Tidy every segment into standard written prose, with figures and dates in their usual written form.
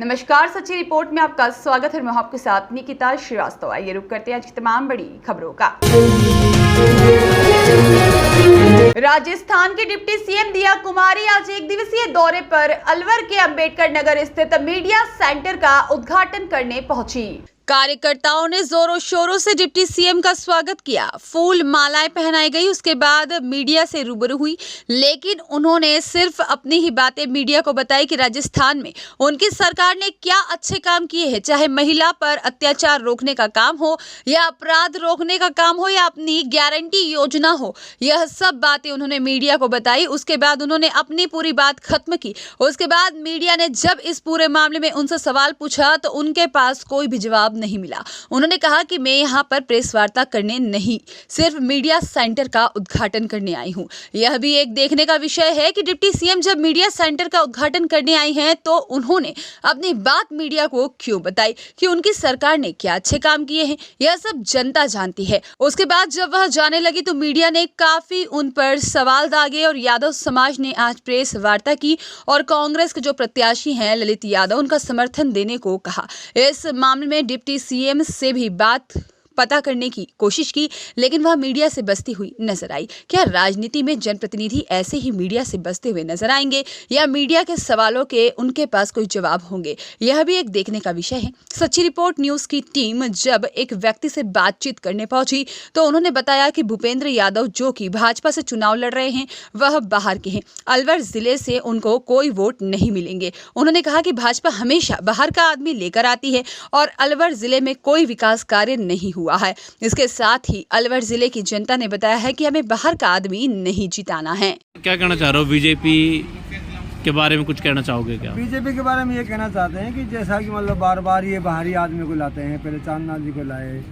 नमस्कार, सच्ची रिपोर्ट में आपका स्वागत है। मैं आपके साथ निकिता श्रीवास्तव। आइए रुक करते हैं आज की तमाम बड़ी खबरों का। राजस्थान के डिप्टी सीएम दिया कुमारी आज एक दिवसीय दौरे पर अलवर के अंबेडकर नगर स्थित मीडिया सेंटर का उद्घाटन करने पहुंची। कार्यकर्ताओं ने जोरों शोरों से डिप्टी सीएम का स्वागत किया, फूल मालाएं पहनाई गई। उसके बाद मीडिया से रूबरू हुई, लेकिन उन्होंने सिर्फ अपनी ही बातें मीडिया को बताई कि राजस्थान में उनकी सरकार ने क्या अच्छे काम किए हैं, चाहे महिला पर अत्याचार रोकने का काम हो या अपराध रोकने का काम हो या अपनी गारंटी योजना हो। यह सब बातें उन्होंने मीडिया को बताई। उसके बाद उन्होंने अपनी पूरी बात खत्म की। उसके बाद मीडिया ने जब इस पूरे मामले में उनसे सवाल पूछा तो उनके पास कोई भी जवाब नहीं मिला। उन्होंने कहा कि मैं यहाँ पर प्रेस वार्ता करने नहीं, सिर्फ मीडिया सेंटर का उद्घाटन करने आई हूँ। यह भी एक देखने का विषय है कि डिप्टी सीएम जब मीडिया सेंटर का उद्घाटन करने आई हैं तो उन्होंने अपनी बात मीडिया को क्यों बताई कि उनकी सरकार ने क्या अच्छे काम किए हैं। यह सब जनता जानती है। उसके बाद जब वह जाने लगी तो मीडिया ने काफी उन पर सवाल दागे और यादव समाज ने आज प्रेस वार्ता की और कांग्रेस के जो प्रत्याशी हैं ललित यादव, उनका समर्थन देने को कहा। इस मामले में डिप्टी सीएम से भी बात पता करने की कोशिश की, लेकिन वह मीडिया से बचती हुई नजर आई। क्या राजनीति में जनप्रतिनिधि ऐसे ही मीडिया से बचते हुए नजर आएंगे या मीडिया के सवालों के उनके पास कोई जवाब होंगे? यह भी एक देखने का विषय है। सच्ची रिपोर्ट न्यूज की टीम जब एक व्यक्ति से बातचीत करने पहुंची तो उन्होंने बताया कि भूपेंद्र यादव, जो कि भाजपा से चुनाव लड़ रहे हैं, वह बाहर के हैं। अलवर जिले से उनको कोई वोट नहीं मिलेंगे। उन्होंने कहा कि भाजपा हमेशा बाहर का आदमी लेकर आती है और अलवर जिले में कोई विकास कार्य नहीं हुआ है। इसके साथ ही अलवर जिले की जनता ने बताया है कि हमें बाहर का आदमी नहीं जिताना है। क्या कहना चाह रहे हो, बीजेपी के बारे में कुछ कहना चाहोगे क्या? बीजेपी के बारे में ये कहना चाहते हैं कि जैसा कि मतलब बार बार ये बाहरी आदमी को लाते हैं, पहले चांदना जी को लाए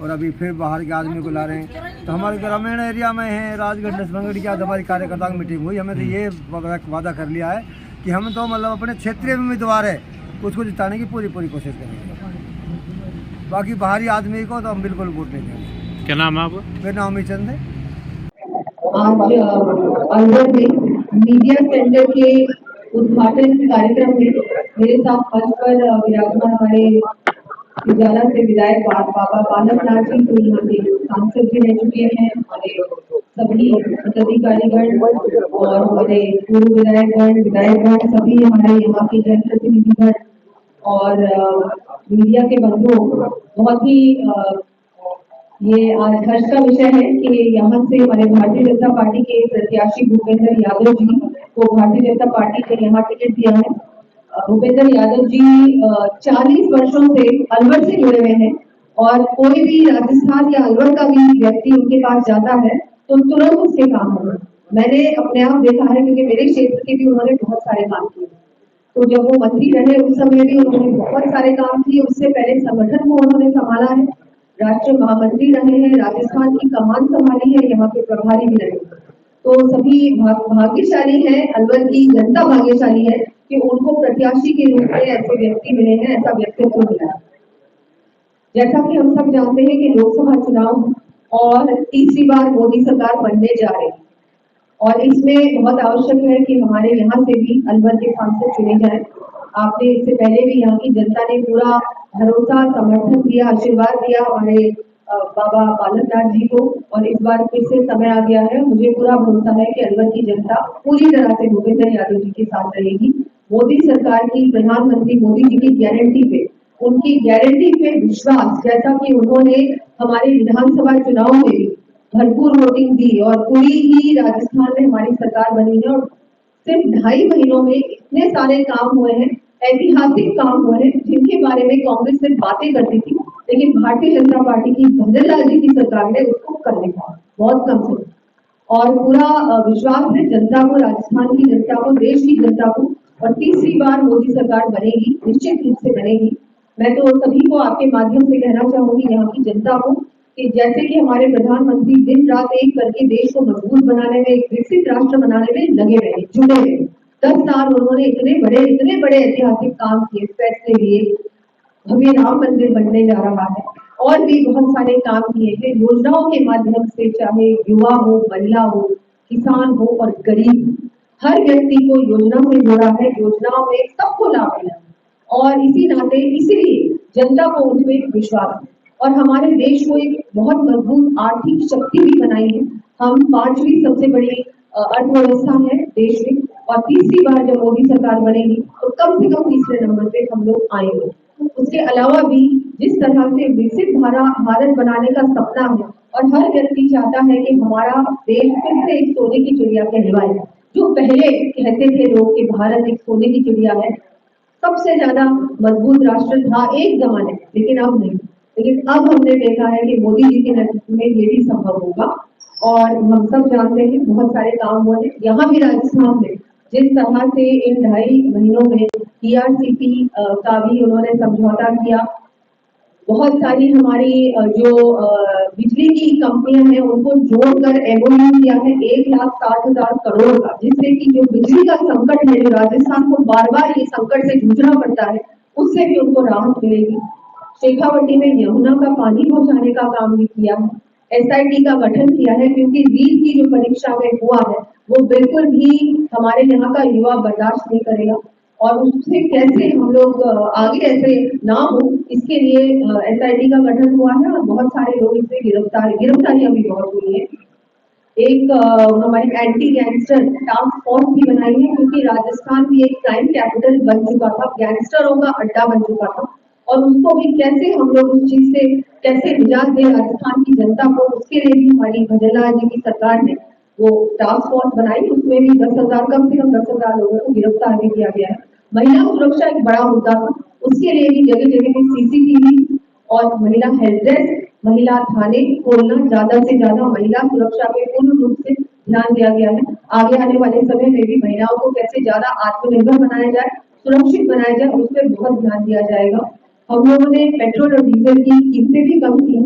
और अभी फिर बाहर के आदमी को ला रहे हैं। तो हमारे ग्रामीण एरिया में है राजगढ़ नसबंगड़ी की आज हमारी कार्यकर्ता की मीटिंग हुई। हमें तो ये वादा कर लिया है कि हम तो मतलब अपने क्षेत्रीय उम्मीदवार है उसको जिताने की पूरी कोशिश करेंगे। बाकी बाहरी आदमी को तो हम बिल्कुल वोट नहीं देंगे। क्या नाम है आपका? मेरा नाम अमिचंद है। आज अलवर में मीडिया सेंटर के उद्घाटन कार्यक्रम में मेरे साथ मंच पर विराजमान हमारे उजाला से विधायक बाबा बालकनाथ जी, तो यहाँ के सांसद जी रह चुके हैं, हमारे सभी पदाधिकारीगण और हमारे पूर्व विधायकगण सभी हमारे यहाँ के जनप्रतिनिधिगण और मीडिया के बंधुओं, बहुत ही ये आज हर्ष का विषय है कि यहाँ से हमारे भारतीय जनता पार्टी के प्रत्याशी भूपेंद्र यादव जी को भारतीय जनता पार्टी ने यहाँ टिकट दिया है। भूपेंद्र यादव जी 40 वर्षों से अलवर से जुड़े हुए हैं और कोई भी राजस्थान या अलवर का भी व्यक्ति उनके पास जाता है तो तुरंत उसके काम होगा। मैंने अपने आप देखा है क्योंकि मेरे क्षेत्र के भी उन्होंने बहुत सारे काम किए। तो जब वो मंत्री रहे उस समय भी उन्होंने बहुत सारे काम किए। उससे पहले संगठन को उन्होंने संभाला है, राष्ट्रीय महामंत्री रहे हैं, राजस्थान की कमान संभाली है, यहाँ के प्रभारी भी रहे। तो सभी भाग्यशाली है, अलवर की जनता भाग्यशाली है कि उनको प्रत्याशी के रूप में ऐसे व्यक्ति मिले हैं, ऐसा व्यक्तित्व मिला है। जैसा कि हम सब जानते हैं कि लोकसभा चुनाव और तीसरी बार मोदी सरकार बनने जा रही है और इसमें बहुत आवश्यक है कि हमारे यहाँ से भी अलवर के सांसद चुने जाएं। आपने इससे पहले भी यहाँ की जनता ने पूरा भरोसा, समर्थन दिया, आशीर्वाद दिया हमारे बाबा बालकनाथ जी को और इस बार फिर से समय आ गया है। मुझे पूरा भरोसा है कि अलवर की जनता पूरी तरह से भूपेंद्र यादव जी के साथ रहेगी। मोदी सरकार की, प्रधानमंत्री मोदी जी की गारंटी पे, उनकी गारंटी पे विश्वास, जैसा कि उन्होंने हमारे विधानसभा चुनाव में भी भरपूर वोटिंग दी और पूरी ही राजस्थान में हमारी सरकार बनी है और सिर्फ 2.5 महीनों में इतने सारे काम हुए हैं, ऐतिहासिक काम हुए हैं जिनके बारे में कांग्रेस सिर्फ बातें करती थी, लेकिन भारतीय जनता पार्टी की भंवर लाल जी की सरकार ने उसको कर दिखाया बहुत कम समय। और पूरा विश्वास है जनता को, राजस्थान की जनता को, देश की जनता को, और तीसरी बार मोदी सरकार बनेगी, निश्चित रूप से बनेगी। मैं तो सभी को आपके माध्यम से कहना चाहूंगी, यहाँ की जनता को, कि जैसे कि हमारे प्रधानमंत्री दिन रात एक करके देश को मजबूत बनाने में, एक विकसित राष्ट्र बनाने में लगे रहे, जुटे रहे। 10 साल उन्होंने इतने बड़े ऐतिहासिक काम किए, फैसले लिए, भव्य राम मंदिर बनने जा रहा है और भी बहुत सारे काम किए हैं योजनाओं के माध्यम से, चाहे युवा हो, महिला हो, किसान हो और गरीब, हर व्यक्ति को योजना से जोड़ा है, योजनाओं में सबको लाभ मिला। और इसी नाते इसीलिए जनता को उनमें विश्वास है और हमारे देश को एक बहुत मजबूत आर्थिक शक्ति भी बनाई है। हम 5वीं सबसे बड़ी अर्थव्यवस्था है देश में और तीसरी बार जब मोदी सरकार बनेगी तो कम से कम तीसरे नंबर पे हम लोग आएंगे। उसके अलावा भी जिस तरह से विकसित भारत बनाने का सपना है और हर व्यक्ति चाहता है कि हमारा देश फिर से एक सोने की चिड़िया कहलवाए। जो पहले कहते थे लोग कि भारत एक सोने की चिड़िया है, सबसे ज्यादा मजबूत राष्ट्र था एक जमाने में, लेकिन अब नहीं। लेकिन अब हमने देखा है कि मोदी जी के नेतृत्व में ये भी संभव होगा और हम सब जानते हैं बहुत सारे काम हुए। यहाँ भी राजस्थान में जिस तरह से इन 2.5 महीनों में TRCP का भी उन्होंने समझौता किया, बहुत सारी हमारी जो बिजली की कंपनियां हैं उनको जोड़कर MOU किया है 1,60,000 करोड़ का, जिससे कि जो बिजली का संकट है जो राजस्थान को बार बार ये संकट से जूझना पड़ता है उससे भी उनको राहत मिलेगी। शेखावटी में यमुना का पानी पहुंचाने का काम भी किया है। SIT का गठन किया है क्योंकि नीट की जो परीक्षा में हुआ है वो बिल्कुल भी हमारे यहाँ का युवा बर्दाश्त नहीं करेगा और उससे कैसे हम लोग आगे ऐसे ना हो इसके लिए SIT का गठन हुआ है और बहुत सारे लोग इसमें गिरफ्तारियां भी बहुत हुई है। एक हमारी एंटी गैंगस्टर टास्क फोर्स भी बनाई है क्योंकि राजस्थान भी एक क्राइम कैपिटल बन चुका था, गैंगस्टरों का अड्डा बन चुका था और उसको भी कैसे हम लोग उस चीज से कैसे निजात दें राजस्थान की जनता को, उसके लिए भी हमारी भजनलाल जी की सरकार ने वो टास्क फोर्स बनाई। उसमें भी 10,000 कम से कम 10,000 लोगों को गिरफ्तार भी किया गया है। महिला सुरक्षा एक बड़ा मुद्दा था, उसके लिए भी जगह जगह पे CCTV और महिला हेल्प डेस्क, महिला थाने खोलना, ज्यादा से ज्यादा महिला सुरक्षा पे पूर्ण रूप से ध्यान दिया गया है। आगे आने वाले समय में भी महिलाओं को कैसे ज्यादा आत्मनिर्भर बनाया जाए, सुरक्षित बनाया जाए, उस पर बहुत ध्यान दिया जाएगा। हम लोगों ने पेट्रोल और डीजल की कीमतें भी कम की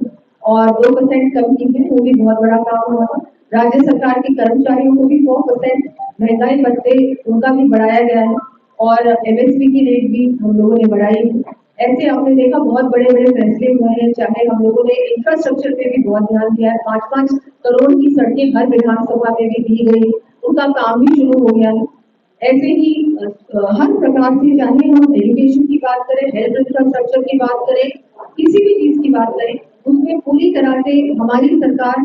और 2% कम की है, वो भी बहुत बड़ा काम हुआ था। राज्य सरकार के कर्मचारियों को भी 4% महंगाई भत्ते उनका भी बढ़ाया गया है और MSP की रेट भी हम लोगों ने बढ़ाई है। ऐसे आपने देखा बहुत बड़े बड़े फैसले हुए हैं, चाहे हम लोगों ने इंफ्रास्ट्रक्चर पे भी बहुत ध्यान दिया है। 5-5 करोड़ की सड़कें हर विधानसभा में भी दी गई, उनका काम भी शुरू हो गया है। ऐसे ही हर प्रकार से, चाहे हम एजुकेशन की बात करें, हेल्थ इंफ्रास्ट्रक्चर की बात करें, किसी भी चीज की बात करें, उसमें पूरी तरह से हमारी सरकार,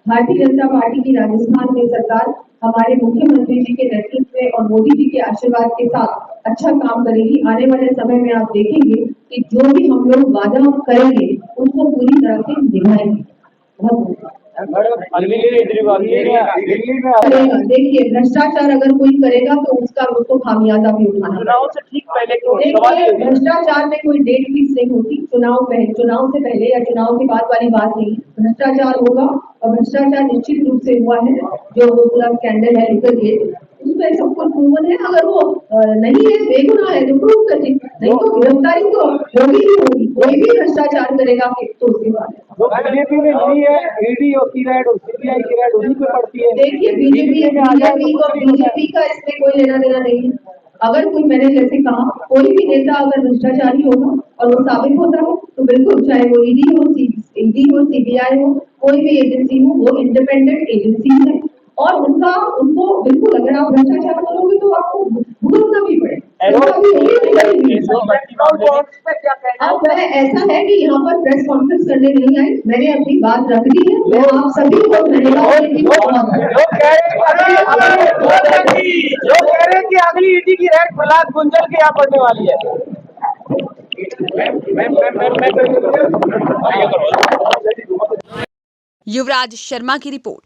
भारतीय जनता पार्टी की राजस्थान में सरकार हमारे मुख्यमंत्री जी के नेतृत्व में और मोदी जी के आशीर्वाद के साथ अच्छा काम करेगी। आने वाले समय में आप देखेंगे कि जो भी हम लोग वादा करेंगे उसको पूरी तरह से निभाएंगे। बहुत देखिए, भ्रष्टाचार अगर कोई करेगा तो उसको खामियाजा भी उठाना। चुनाव से ठीक पहले देखिए, भ्रष्टाचार में कोई डेट फिक्स नहीं होती। चुनाव से पहले या चुनाव के बाद वाली बात नहीं, भ्रष्टाचार होगा और भ्रष्टाचार निश्चित रूप से हुआ है। जो पूरा स्कैंडल है लिकर उसमें सब कुछ प्रूवन है। अगर वो नहीं है, बेगुनाह है तो प्रूव करें, नहीं तो गिरफ्तारी तो होगी ही होगी। कोई भी भ्रष्टाचार करेगा तो उसके बाद बीजेपी में नहीं है, ED और की रेड और CBI की रेड उन्हीं पे पड़ती है। देखिए, बीजेपी का इसमें कोई लेना देना नहीं है। अगर कोई, मैंने जैसे कहा, कोई भी नेता अगर भ्रष्टाचारी होगा और वो साबित होता है तो बिल्कुल, चाहे वो ED हो, CBI हो, कोई भी एजेंसी हो, वो इंडिपेंडेंट एजेंसी है और उनको बिल्कुल, अगर आप भ्रष्टाचार करोगे तो आपको भुगतना भी पड़े। अब ऐसा है कि यहाँ पर प्रेस कॉन्फ्रेंस करने नहीं आए, मैंने अपनी बात रख दी है। मैं आप सभी को धन्यवाद देती हूँ। जो कह रहे हैं कि अगली ED की रेड प्रहलाद गुंजल के यहाँ पड़ने वाली है। युवराज शर्मा की रिपोर्ट।